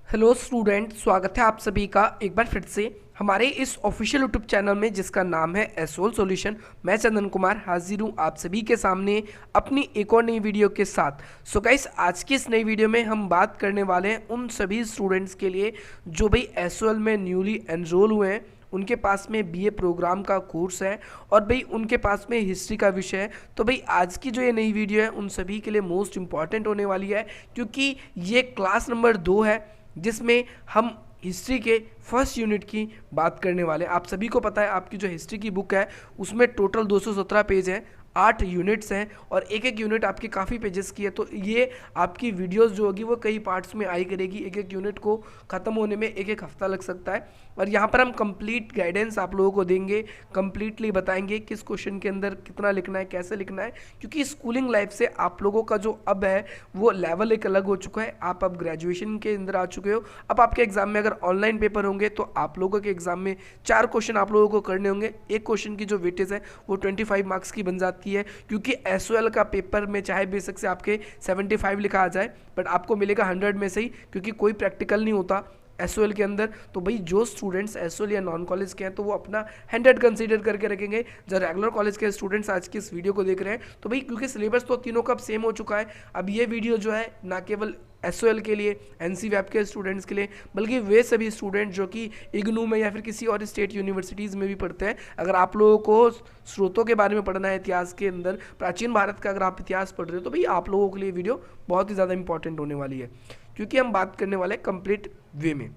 Hello student, स्वागत है आप सभी का एक बार फिर से हमारे इस ऑफिशियल यूट्यूब चैनल में जिसका नाम है एसोल सॉल्यूशन। मैं चंदन कुमार हाजिर हूँ आप सभी के सामने अपनी एक और नई वीडियो के साथ। सो गाइस, आज की इस नई वीडियो में हम बात करने वाले हैं उन सभी स्टूडेंट्स के लिए जो भाई एसोल में न्यूली एनरोल हुए हैं, उनके पास में बीए प्रोग्राम का कोर्स है और भाई उनके पास में हिस्ट्री का विषय है। तो भाई आज की जो ये नई वीडियो है उन सभी के लिए मोस्ट इंपॉर्टेंट होने वाली है, क्योंकि ये क्लास नंबर 2 है जिसमें हम हिस्ट्री के फर्स्ट यूनिट की बात करने वाले हैं। आप सभी को पता है आपकी जो हिस्ट्री की बुक है उसमें टोटल 217 पेज है, 8 यूनिट्स हैं और एक एक यूनिट आपकी काफ़ी पेजेस की है। तो ये आपकी वीडियोस जो होगी वो कई पार्ट्स में आई करेगी, एक एक यूनिट को ख़त्म होने में एक एक हफ्ता लग सकता है। और यहाँ पर हम कंप्लीट गाइडेंस आप लोगों को देंगे, कंप्लीटली बताएंगे किस क्वेश्चन के अंदर कितना लिखना है, कैसे लिखना है, क्योंकि स्कूलिंग लाइफ से आप लोगों का जो अब है वो लेवल एक अलग हो चुका है। आप अब ग्रेजुएशन के अंदर आ चुके हो। अब आपके एग्जाम में अगर ऑनलाइन पेपर होंगे तो आप लोगों के एग्जाम में 4 क्वेश्चन आप लोगों को करने होंगे। एक क्वेश्चन की जो वेटेज है वो 25 मार्क्स की बन जाती है, क्योंकि एसओएल का पेपर में चाहे बेशक से आपके 75 लिखा आ जाए बट आपको मिलेगा 100 में से ही, क्योंकि कोई प्रैक्टिकल नहीं होता एसओएल के अंदर। तो भाई जो स्टूडेंट्स एसओएल या नॉन कॉलेज के हैं तो वो अपना 100 कंसीडर करके रखेंगे। जो रेगुलर कॉलेज के स्टूडेंट्स आज की इस वीडियो को देख रहे हैं तो भाई क्योंकि सिलेबस तो तीनों का अब सेम हो चुका है, अब ये वीडियो जो है ना केवल एसओएल के लिए, एनसी वेब के स्टूडेंट्स के लिए, बल्कि वे सभी स्टूडेंट जो कि इग्नू में या फिर किसी और स्टेट यूनिवर्सिटीज़ में भी पढ़ते हैं। अगर आप लोगों को स्रोतों के बारे में पढ़ना है, इतिहास के अंदर प्राचीन भारत का अगर आप इतिहास पढ़ रहे हो तो भाई आप लोगों के लिए वीडियो बहुत ही ज़्यादा इंपॉर्टेंट होने वाली है, क्योंकि हम बात करने वाले हैं कंप्लीट वे में।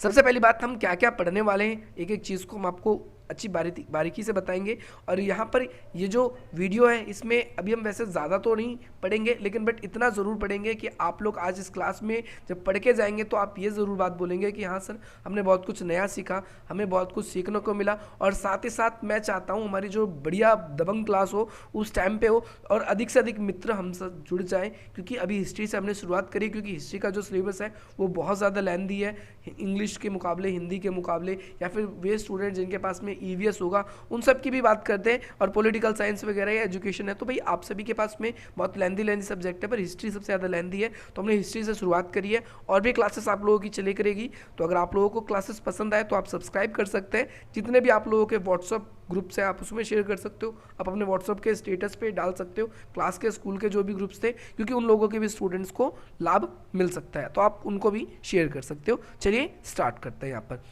सबसे पहली बात, हम क्या क्या पढ़ने वाले हैं, एक एक चीज़ को हम आपको अच्छी बारीकी से बताएंगे। और यहाँ पर ये जो वीडियो है इसमें अभी हम वैसे ज़्यादा तो नहीं पढ़ेंगे, लेकिन बट इतना ज़रूर पढ़ेंगे कि आप लोग आज इस क्लास में जब पढ़ के जाएंगे तो आप ये ज़रूर बात बोलेंगे कि हाँ सर, हमने बहुत कुछ नया सीखा, हमें बहुत कुछ सीखने को मिला। और साथ ही साथ मैं चाहता हूँ हमारी जो बढ़िया दबंग क्लास हो उस टाइम पे हो और अधिक से अधिक मित्र हमसे जुड़ जाएँ, क्योंकि अभी हिस्ट्री से हमने शुरुआत करी, क्योंकि हिस्ट्री का जो सिलेबस है वो बहुत ज़्यादा लेंथी है इंग्लिश के मुकाबले, हिंदी के मुकाबले, या फिर वे स्टूडेंट जिनके पास में ईवीएस होगा उन सब की भी बात करते हैं। और पॉलिटिकल साइंस वगैरह या एजुकेशन है तो भाई आप सभी के पास में बहुत लेंथी सब्जेक्ट है, पर हिस्ट्री सबसे ज़्यादा लेंथी है। तो हमने हिस्ट्री से शुरुआत करी है और भी क्लासेस आप लोगों की चले करेगी। तो अगर आप लोगों को क्लासेस पसंद आए तो आप सब्सक्राइब कर सकते हैं। जितने भी आप लोगों के व्हाट्सअप ग्रुप्स है आप उसमें शेयर कर सकते हो, आप अपने व्हाट्सअप के स्टेटस पे डाल सकते हो क्लास के, स्कूल के जो भी ग्रुप्स थे, क्योंकि उन लोगों के भी स्टूडेंट्स को लाभ मिल सकता है, तो आप उनको भी शेयर कर सकते हो। चलिए स्टार्ट करते हैं यहाँ पर।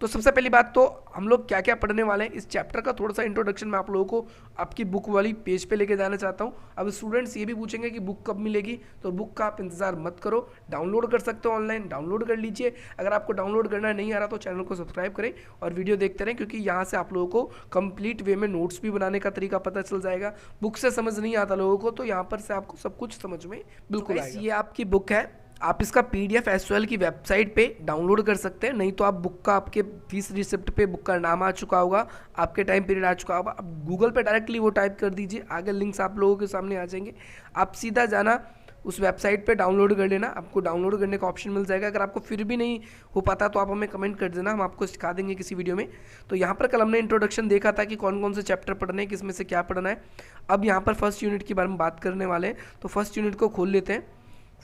तो सबसे पहली बात तो हम लोग क्या क्या पढ़ने वाले हैं, इस चैप्टर का थोड़ा सा इंट्रोडक्शन मैं आप लोगों को आपकी बुक वाली पेज पे लेके जाना चाहता हूँ। अब स्टूडेंट्स ये भी पूछेंगे कि बुक कब मिलेगी, तो बुक का आप इंतजार मत करो, डाउनलोड कर सकते हो, ऑनलाइन डाउनलोड कर लीजिए। अगर आपको डाउनलोड करना नहीं आ रहा तो चैनल को सब्सक्राइब करें और वीडियो देखते रहें, क्योंकि यहाँ से आप लोगों को कंप्लीट वे में नोट्स भी बनाने का तरीका पता चल जाएगा। बुक से समझ नहीं आता लोगों को तो यहाँ पर से आपको सब कुछ समझ में बिल्कुल आएगा। ये आपकी बुक है, आप इसका पीडीएफ एसओएल की वेबसाइट पे डाउनलोड कर सकते हैं, नहीं तो आप बुक का आपके फीस रिसिप्ट पे बुक का नाम आ चुका होगा, आपके टाइम पीरियड आ चुका होगा, आप गूगल पे डायरेक्टली वो टाइप कर दीजिए, आगे लिंक्स आप लोगों के सामने आ जाएंगे। आप सीधा जाना उस वेबसाइट पे डाउनलोड कर लेना, आपको डाउनलोड करने का ऑप्शन मिल जाएगा। अगर आपको फिर भी नहीं हो पाता तो आप हमें कमेंट कर देना, हम आपको सिखा देंगे किसी वीडियो में। तो यहाँ पर कल हमने इंट्रोडक्शन देखा था कि कौन कौन से चैप्टर पढ़ने हैं, किस में से क्या पढ़ना है। अब यहाँ पर फर्स्ट यूनिट के बारे में बात करने वाले हैं, तो फर्स्ट यूनिट को खोल लेते हैं।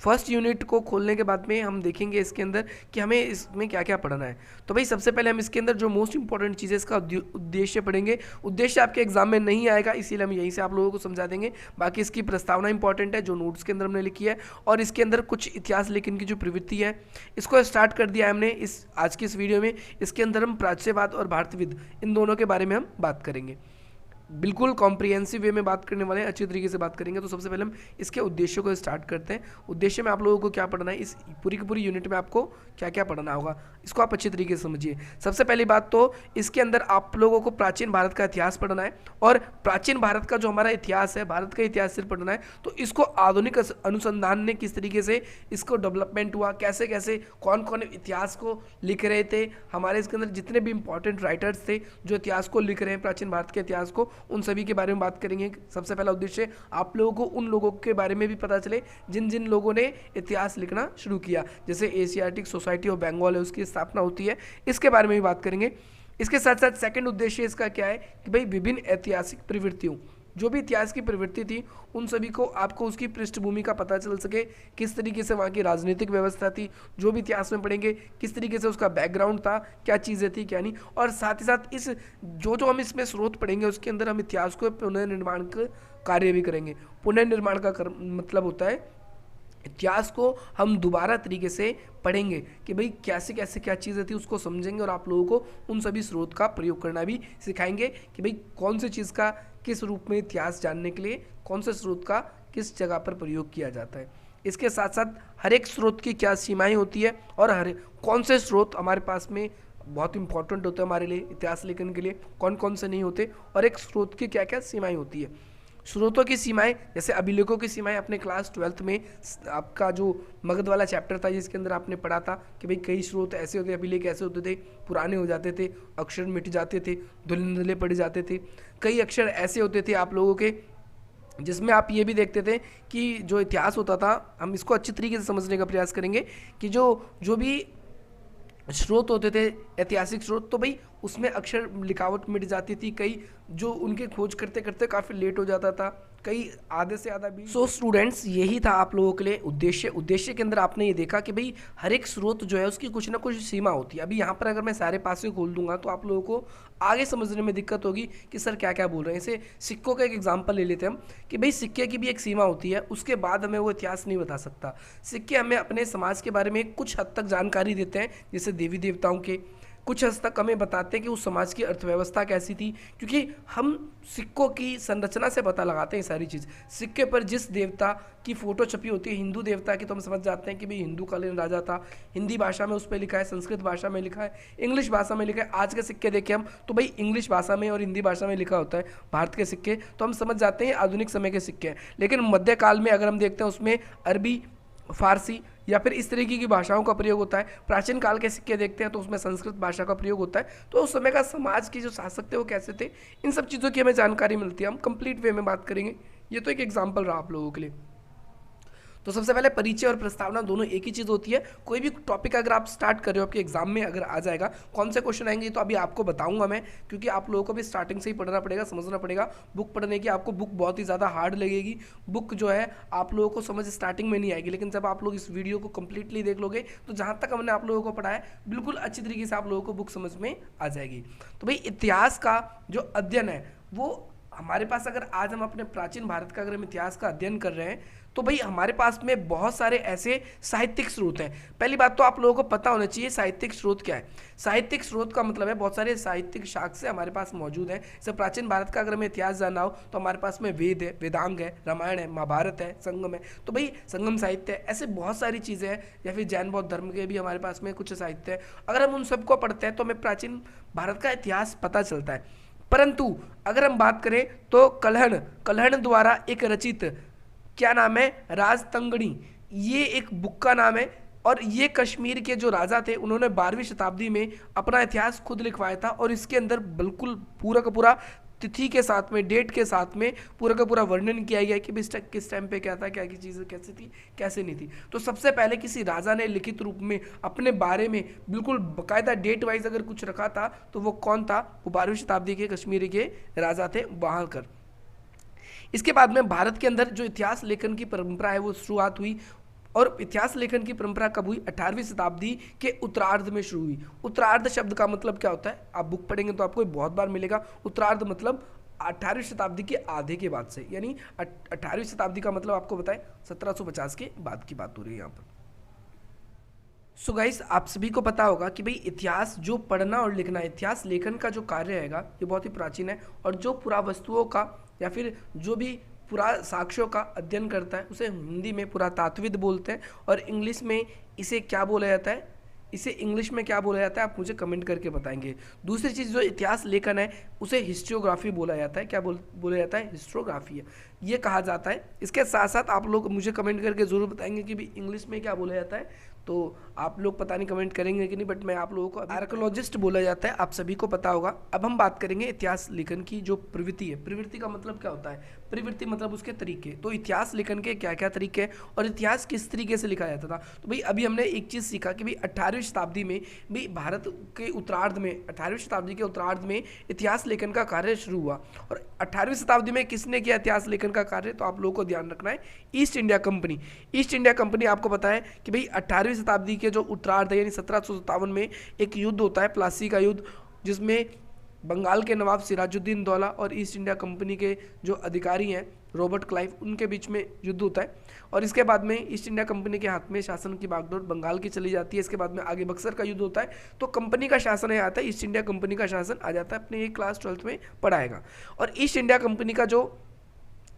फर्स्ट यूनिट को खोलने के बाद में हम देखेंगे इसके अंदर कि हमें इसमें क्या क्या पढ़ना है। तो भाई सबसे पहले हम इसके अंदर जो मोस्ट इंपॉर्टेंट चीज़ है इसका उद्देश्य पढ़ेंगे। उद्देश्य आपके एग्जाम में नहीं आएगा, इसीलिए हम यहीं से आप लोगों को समझा देंगे। बाकी इसकी प्रस्तावना इंपॉर्टेंट है जो नोट्स के अंदर हमने लिखी है, और इसके अंदर कुछ इतिहास लेखन की जो प्रवृत्ति है इसको स्टार्ट कर दिया है हमने इस आज की इस वीडियो में। इसके अंदर हम प्राच्यवाद और भारतविद इन दोनों के बारे में हम बात करेंगे, बिल्कुल कॉम्प्रिहेंसिव वे में बात करने वाले हैं, अच्छी तरीके से बात करेंगे। तो सबसे पहले हम इसके उद्देश्यों को स्टार्ट करते हैं। उद्देश्य में आप लोगों को क्या पढ़ना है, इस पूरी की पूरी यूनिट में आपको क्या क्या पढ़ना होगा इसको आप अच्छी तरीके से समझिए। सबसे पहली बात तो इसके अंदर आप लोगों को प्राचीन भारत का इतिहास पढ़ना है, और प्राचीन भारत का जो हमारा इतिहास है, भारत का इतिहास सिर्फ पढ़ना है, तो इसको आधुनिक अनुसंधान ने किस तरीके से इसको डेवलपमेंट हुआ, कैसे कैसे कौन कौन इतिहास को लिख रहे थे, हमारे इसके अंदर जितने भी इंपॉर्टेंट राइटर्स थे जो इतिहास को लिख रहे हैं प्राचीन भारत के इतिहास को, उन सभी के बारे में बात करेंगे। सबसे पहला उद्देश्य आप लोगों को उन लोगों के बारे में भी पता चले जिन जिन लोगों ने इतिहास लिखना शुरू किया, जैसे एशियाटिक सोसाइटी ऑफ बंगाल है उसकी स्थापना होती है, इसके बारे में भी बात करेंगे। इसके साथ साथ सेकंड उद्देश्य इसका क्या है कि भाई विभिन्न ऐतिहासिक प्रवृत्तियों जो भी इतिहास की प्रवृत्ति थी उन सभी को आपको उसकी पृष्ठभूमि का पता चल सके, किस तरीके से वहाँ की राजनीतिक व्यवस्था थी, जो भी इतिहास में पढ़ेंगे किस तरीके से उसका बैकग्राउंड था, क्या चीज़ें थी क्या नहीं। और साथ ही साथ इस जो हम इसमें स्रोत पढ़ेंगे उसके अंदर हम इतिहास को पुनर्निर्माण का कार्य भी करेंगे। पुनर्निर्माण का मतलब होता है इतिहास को हम दोबारा तरीके से पढ़ेंगे कि भाई कैसे कैसे क्या चीज़ें थी उसको समझेंगे, और आप लोगों को उन सभी स्रोत का प्रयोग करना भी सिखाएंगे कि भाई कौन सी चीज़ का किस रूप में इतिहास जानने के लिए कौन से स्रोत का किस जगह पर प्रयोग किया जाता है। इसके साथ साथ हर एक स्रोत की क्या सीमाएं होती है और हर कौन से स्रोत हमारे पास में बहुत इंपॉर्टेंट होते हैं हमारे लिए इतिहास लेखन के लिए, कौन कौन से नहीं होते, और एक स्रोत की क्या क्या सीमाएं होती है। स्रोतों की सीमाएं जैसे अभिलेखों की सीमाएं अपने क्लास 12th में आपका जो मगध वाला चैप्टर था जिसके अंदर आपने पढ़ा था कि भाई कई स्रोत ऐसे होते, अभिलेख ऐसे होते थे, पुराने हो जाते थे, अक्षर मिट जाते थे, धुंधले पड़ जाते थे। कई अक्षर ऐसे होते थे आप लोगों के जिसमें आप ये भी देखते थे कि जो इतिहास होता था, हम इसको अच्छी तरीके से समझने का प्रयास करेंगे कि जो भी स्रोत होते थे ऐतिहासिक स्रोत, तो भाई उसमें अक्षर लिखावट मिट जाती थी, कई जो उनके खोज करते करते काफ़ी लेट हो जाता था, कई आधे से आधा भी। सो स्टूडेंट्स यही था आप लोगों के लिए उद्देश्य के अंदर आपने ये देखा कि भाई हर एक स्रोत जो है उसकी कुछ ना कुछ सीमा होती है। अभी यहाँ पर अगर मैं सारे पासे खोल दूंगा तो आप लोगों को आगे समझने में दिक्कत होगी कि सर क्या क्या बोल रहे हैं। इसे सिक्कों का एक एग्जाम्पल ले लेते हैं हम कि भाई सिक्के की भी एक सीमा होती है, उसके बाद हमें वो इतिहास नहीं बता सकता। सिक्के हमें अपने समाज के बारे में कुछ हद तक जानकारी देते हैं, जैसे देवी देवताओं के, कुछ हद तक हमें बताते हैं कि उस समाज की अर्थव्यवस्था कैसी थी, क्योंकि हम सिक्कों की संरचना से पता लगाते हैं सारी चीज़। सिक्के पर जिस देवता की फोटो छपी होती है हिंदू देवता की, तो हम समझ जाते हैं कि भाई हिंदू कालीन राजा था, हिंदी भाषा में उस पर लिखा है, संस्कृत भाषा में लिखा है, इंग्लिश भाषा में लिखा है। आज के सिक्के देखें हम तो भाई इंग्लिश भाषा में और हिंदी भाषा में लिखा होता है भारत के सिक्के, तो हम समझ जाते हैं आधुनिक समय के सिक्के हैं। लेकिन मध्यकाल में अगर हम देखते हैं उसमें अरबी, फारसी या फिर इस तरीके की भाषाओं का प्रयोग होता है। प्राचीन काल के सिक्के देखते हैं तो उसमें संस्कृत भाषा का प्रयोग होता है। तो उस समय का समाज के जो शासक थे वो कैसे थे, इन सब चीज़ों की हमें जानकारी मिलती है। हम कंप्लीट वे में बात करेंगे, ये तो एक एग्जाम्पल रहा आप लोगों के लिए। तो सबसे पहले परिचय और प्रस्तावना दोनों एक ही चीज़ होती है। कोई भी टॉपिक अगर आप स्टार्ट कर रहे हो आपके एग्जाम में अगर आ जाएगा, कौन से क्वेश्चन आएंगे तो अभी आपको बताऊंगा मैं, क्योंकि आप लोगों को भी स्टार्टिंग से ही पढ़ना पड़ेगा, समझना पड़ेगा। बुक पढ़ने की आपको बुक बहुत ही ज़्यादा हार्ड लगेगी। बुक जो है आप लोगों को समझ स्टार्टिंग में नहीं आएगी, लेकिन जब आप लोग इस वीडियो को कंप्लीटली देख लोगे तो जहाँ तक हमने आप लोगों को पढ़ाया बिल्कुल अच्छी तरीके से आप लोगों को बुक समझ में आ जाएगी। तो भाई इतिहास का जो अध्ययन है वो हमारे पास, अगर आज हम अपने प्राचीन भारत का अगर हम इतिहास का अध्ययन कर रहे हैं तो भाई हमारे पास में बहुत सारे ऐसे साहित्यिक स्रोत हैं। पहली बात तो आप लोगों को पता होना चाहिए साहित्यिक स्रोत क्या है। साहित्यिक स्रोत का मतलब है बहुत सारे साहित्यिक साक्ष्य हमारे पास मौजूद हैं। जैसे प्राचीन भारत का अगर हमें इतिहास जानना हो तो हमारे पास में वेद है, वेदांग है, रामायण है, महाभारत है, संगम है, तो भाई संगम साहित्य है। ऐसे बहुत सारी चीज़ें हैं, या फिर जैन बौद्ध धर्म के भी हमारे पास में कुछ साहित्य है। अगर हम उन सबको पढ़ते हैं तो हमें प्राचीन भारत का इतिहास पता चलता है। परंतु अगर हम बात करें तो कल्हण द्वारा एक रचित, क्या नाम है, राजतंगणी, ये एक बुक का नाम है। और ये कश्मीर के जो राजा थे उन्होंने 12वीं शताब्दी में अपना इतिहास खुद लिखवाया था, और इसके अंदर बिल्कुल पूरा का पूरा तिथि के साथ में, डेट के साथ में पूरा का पूरा वर्णन किया गया कि किस टाइम पे क्या था, क्या की चीज़ें कैसी थी कैसे नहीं थी। तो सबसे पहले किसी राजा ने लिखित रूप में अपने बारे में बिल्कुल बाकायदा डेट वाइज अगर कुछ रखा था तो वो कौन था, वो 12वीं शताब्दी के कश्मीर के राजा थे वहांकर। इसके बाद में भारत के अंदर जो इतिहास लेखन की परंपरा है वो शुरुआत हुई, और इतिहास लेखन की परंपरा कब हुई, 18वीं शताब्दी के उत्तरार्ध में शुरू हुई। उत्तरार्ध शब्द का मतलब क्या होता है, आप बुक पढ़ेंगे तो आपको बहुत बार मिलेगा। उत्तरार्ध मतलब 18वीं शताब्दी के आधे के बाद से, यानी 18वीं शताब्दी का मतलब आपको बताएं 1750 के बाद की बात हो रही है यहाँ पर। सो गाइस, आप सभी को पता होगा कि भाई इतिहास जो पढ़ना और लिखना, इतिहास लेखन का जो कार्य रहेगा ये बहुत ही प्राचीन है, और जो पुरावस्तुओं का या फिर जो भी पुरा साक्ष्यों का अध्ययन करता है उसे हिंदी में पुरातात्विद बोलते हैं, और इंग्लिश में इसे क्या बोला जाता है, इसे इंग्लिश में क्या बोला जाता है आप मुझे कमेंट करके बताएंगे। दूसरी चीज़ जो इतिहास लेखन है उसे हिस्ट्रियोग्राफी बोला जाता है। क्या बोला जाता है, हिस्ट्रोग्राफी है ये कहा जाता है। इसके साथ साथ आप लोग मुझे कमेंट करके ज़रूर बताएंगे कि भी इंग्लिश में क्या बोला जाता है, तो आप लोग पता नहीं कमेंट करेंगे कि नहीं, बट मैं आप लोगों को आर्कोलॉजिस्ट बोला जाता है, आप सभी को पता होगा। अब हम बात करेंगे इतिहास लेखन की जो प्रवृत्ति है। प्रवृत्ति का मतलब क्या होता है? प्रवृत्ति मतलब उसके तरीके। तो इतिहास लेखन के क्या क्या तरीके हैं और इतिहास किस तरीके से लिखा जाता था। तो भाई अभी हमने एक चीज़ सीखा कि भाई 18वीं शताब्दी में भाई भारत के उत्तरार्ध में 18वीं शताब्दी के उत्तरार्ध में इतिहास लेखन का कार्य शुरू हुआ। और 18वीं शताब्दी में किसने किया इतिहास लेखन का कार्य? तो आप लोगों को ध्यान रखना है, east India company. East India company आपको पता है कि भाई 18वीं शताब्दी के जो उत्तरार्ध है यानी 1757 में एक युद्ध होता है, प्लासी का युद्ध, जिसमें बंगाल के नवाब सिराजुद्दीन दौला और ईस्ट इंडिया कंपनी के जो अधिकारी हैं रॉबर्ट क्लाइव, उनके बीच में युद्ध होता है। और इसके बाद में ईस्ट इंडिया कंपनी के हाथ में शासन की बागडोर बंगाल की चली जाती है। इसके बाद में आगे बक्सर का युद्ध होता है, तो कंपनी का शासन यहाँ आता है, ईस्ट इंडिया कंपनी का शासन आ जाता है। अपने ये क्लास 12th में पढ़ाएगा। और ईस्ट इंडिया कंपनी का जो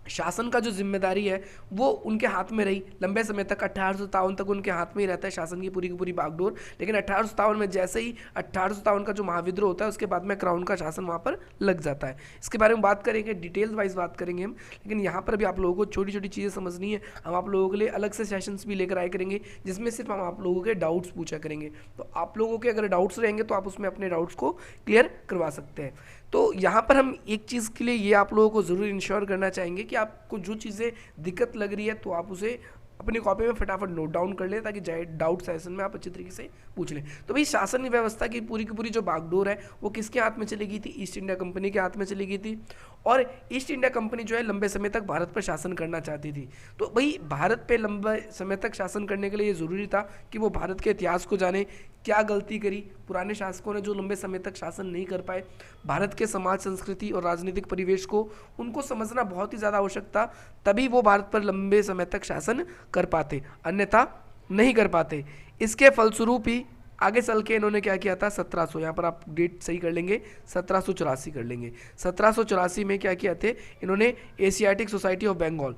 शासन का जो जिम्मेदारी है वो उनके हाथ में रही लंबे समय तक। 1857 तक उनके हाथ में ही रहता है शासन की पूरी बागडोर। लेकिन 1857 में जैसे ही 1857 का जो महाविद्रोह होता है उसके बाद में क्राउन का शासन वहाँ पर लग जाता है। इसके बारे में बात करेंगे, डिटेल्स वाइज बात करेंगे हम। लेकिन यहाँ पर भी आप लोगों को छोटी छोटी चीज़ें समझनी है। हम आप लोगों के लिए अलग से सेशंस भी लेकर आए करेंगे जिसमें सिर्फ हम आप लोगों के डाउट्स पूछा करेंगे। तो आप लोगों के अगर डाउट्स रहेंगे तो आप उसमें अपने डाउट्स को क्लियर करवा सकते हैं। तो यहाँ पर हम एक चीज़ के लिए ये आप लोगों को ज़रूर इंश्योर करना चाहेंगे कि आपको जो चीज़ें दिक्कत लग रही है तो आप उसे अपनी कॉपी में फटाफट नोट डाउन कर लें ताकि डाउट सेशन में आप अच्छी तरीके से पूछ लें। तो भाई शासन व्यवस्था की पूरी जो बागडोर है वो किसके हाथ में चली गई थी? ईस्ट इंडिया कंपनी के हाथ में चली गई थी। और ईस्ट इंडिया कंपनी जो है लंबे समय तक भारत पर शासन करना चाहती थी। तो भाई भारत पे लंबे समय तक शासन करने के लिए ये ज़रूरी था कि वो भारत के इतिहास को जाने, क्या गलती करी पुराने शासकों ने जो लंबे समय तक शासन नहीं कर पाए। भारत के समाज, संस्कृति और राजनीतिक परिवेश को उनको समझना बहुत ही ज़्यादा आवश्यक था, तभी वो भारत पर लंबे समय तक शासन कर पाते, अन्यथा नहीं कर पाते। इसके फलस्वरूप ही आगे चल के इन्होंने क्या किया था? 1700, यहाँ पर आप डेट सही कर लेंगे, 1784 कर लेंगे। 1784 में क्या किया थे इन्होंने? एशियाटिक सोसाइटी ऑफ बंगाल,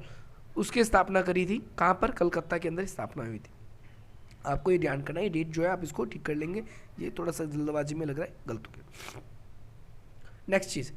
उसकी स्थापना करी थी। कहाँ पर? कलकत्ता के अंदर स्थापना हुई थी। आपको ये ध्यान करना है, डेट जो है आप इसको ठीक कर लेंगे, ये थोड़ा सा जल्दबाजी में लग रहा है, गलत हो गया। नेक्स्ट चीज़,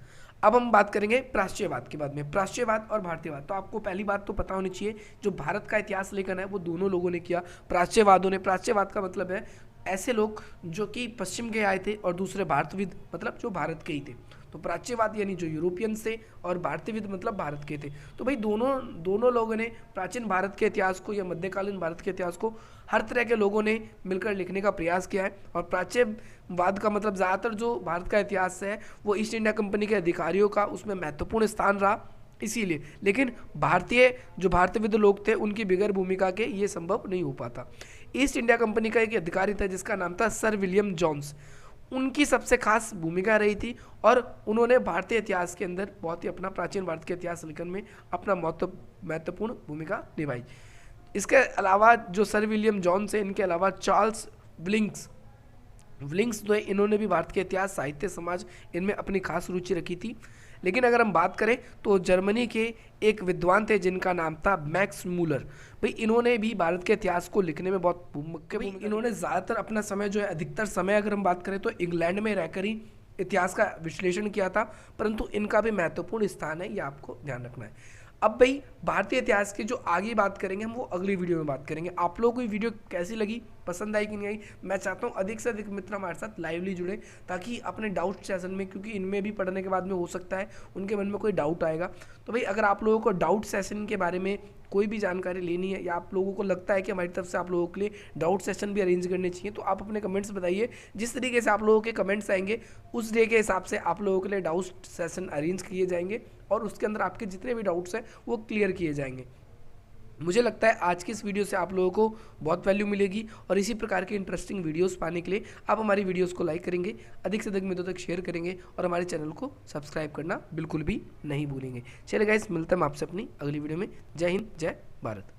अब हम बात करेंगे प्राच्यवाद के बाद में। प्राच्यवाद और भारतीयवाद, तो आपको पहली बात तो पता होनी चाहिए, जो भारत का इतिहास लेखन है वो दोनों लोगों ने किया, प्राच्यवादों ने। प्राच्यवाद का मतलब है ऐसे लोग जो कि पश्चिम के आए थे और दूसरे भारतविद मतलब जो भारत के ही थे। तो प्राच्यवाद यानी जो यूरोपियंस थे और भारतीयविद मतलब भारत के थे। तो भाई दोनों लोगों ने प्राचीन भारत के इतिहास को या मध्यकालीन भारत के इतिहास को हर तरह के लोगों ने मिलकर लिखने का प्रयास किया है। और प्राच्यवाद का मतलब ज़्यादातर जो भारत का इतिहास है वो ईस्ट इंडिया कंपनी के अधिकारियों का उसमें महत्वपूर्ण स्थान रहा, इसीलिए। लेकिन जो भारतीयविद लोग थे उनकी बिगैर भूमिका के ये संभव नहीं हो पाता। ईस्ट इंडिया कंपनी का एक अधिकारी था जिसका नाम था सर विलियम जोन्स, उनकी सबसे खास भूमिका रही थी और उन्होंने भारतीय इतिहास के अंदर बहुत ही अपना प्राचीन भारत के इतिहास लेखन में अपना महत्वपूर्ण भूमिका निभाई। इसके अलावा जो सर विलियम जोन्स है, इनके अलावा चार्ल्स विलिंग्स जो है, इन्होंने भी भारत के इतिहास, साहित्य, समाज इनमें अपनी खास रुचि रखी थी। लेकिन अगर हम बात करें तो जर्मनी के एक विद्वान थे जिनका नाम था मैक्स मूलर। भाई इन्होंने भी भारत के इतिहास को लिखने में बहुत मुख्य भूमिका। इन्होंने ज़्यादातर अपना समय जो है, अधिकतर समय अगर हम बात करें तो इंग्लैंड में रहकर ही इतिहास का विश्लेषण किया था, परंतु इनका भी महत्वपूर्ण स्थान है, ये आपको ध्यान रखना है। अब भाई भारतीय इतिहास की जो आगे बात करेंगे हम वो अगली वीडियो में बात करेंगे। आप लोगों को ये वीडियो कैसी लगी, पसंद आई कि नहीं आई? मैं चाहता हूँ अधिक से अधिक मित्र हमारे साथ लाइवली जुड़े ताकि अपने डाउट सेशन में, क्योंकि इनमें भी पढ़ने के बाद में हो सकता है उनके मन में कोई डाउट आएगा। तो भाई अगर आप लोगों को डाउट सेशन के बारे में कोई भी जानकारी लेनी है या आप लोगों को लगता है कि हमारी तरफ से आप लोगों के लिए डाउट सेशन भी अरेंज करने चाहिए, तो आप अपने कमेंट्स बताइए। जिस तरीके से आप लोगों के कमेंट्स आएंगे उस डे के हिसाब से आप लोगों के लिए डाउट सेशन अरेंज किए जाएंगे और उसके अंदर आपके जितने भी डाउट्स हैं वो क्लियर किए जाएंगे। मुझे लगता है आज की इस वीडियो से आप लोगों को बहुत वैल्यू मिलेगी और इसी प्रकार के इंटरेस्टिंग वीडियोस पाने के लिए आप हमारी वीडियोस को लाइक करेंगे, अधिक से अधिक मित्रों तक शेयर करेंगे और हमारे चैनल को सब्सक्राइब करना बिल्कुल भी नहीं भूलेंगे। चलिए गाइस, मिलते हैं आपसे अपनी अगली वीडियो में। जय हिंद, जय भारत।